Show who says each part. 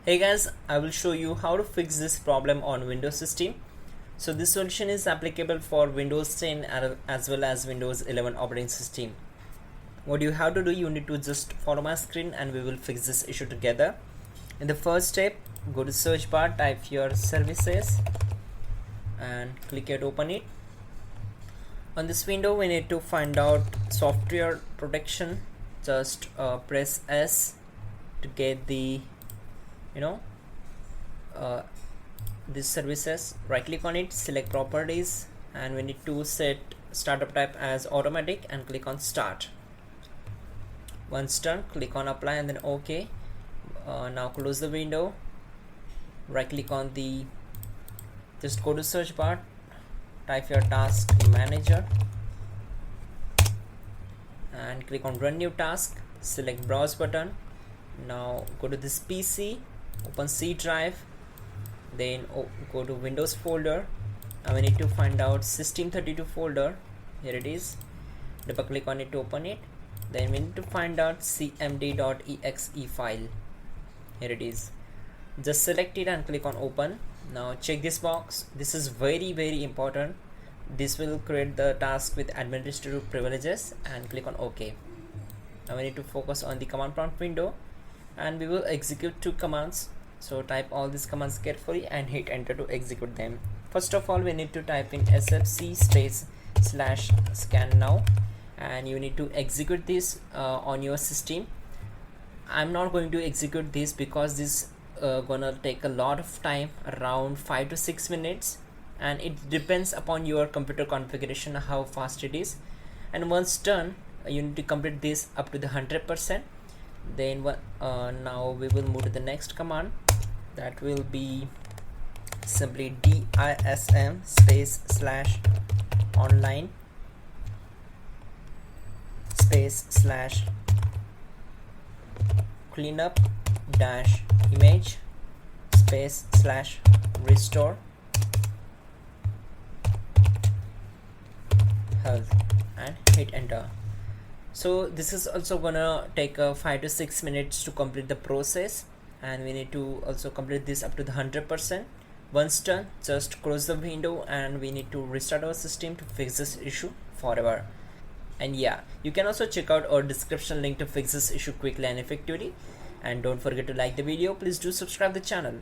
Speaker 1: Hey guys, I will show you how to fix this problem on Windows system. So this solution is applicable for Windows 10 as well as Windows 11 operating system. What you have to do, you need to just follow my screen and we will fix this issue together. In the first step, go to search bar, type your services and click it, open it. On this window, we need to find out software protection. Just press S to get the these services. Right click on it, select properties, and we need to set startup type as automatic and click on start. Once done, click on apply and then OK. Now close the window, right click on the, just go to search bar, type your task manager and click on run new task, select browse button. Now go to this PC, open C drive, then go to Windows folder, and we need to find out system32 folder. Here it is, double click on it to open it. Then we need to find out cmd.exe file. Here it is, just select it and click on open. Now check this box, this is very important. This will create the task with administrative privileges and click on OK. Now we need to focus on the command prompt window and we will execute two commands. So type all these commands carefully and hit enter to execute them. First of all, we need to type in sfc /scan now, and you need to execute this on your system. I'm not going to execute this because this gonna take a lot of time, around 5 to 6 minutes, and it depends upon your computer configuration how fast it is. And once done, you need to complete this up to the 100%. Then now we will move to the next command. That will be simply dism /online /cleanup -image /restore health and hit enter. So this is also gonna take 5 to 6 minutes to complete the process, and we need to also complete this up to the 100%. Once done, just close the window and we need to restart our system to fix this issue forever. And yeah, you can also check out our description link to fix this issue quickly and effectively. And don't forget to like the video. Please do subscribe the channel.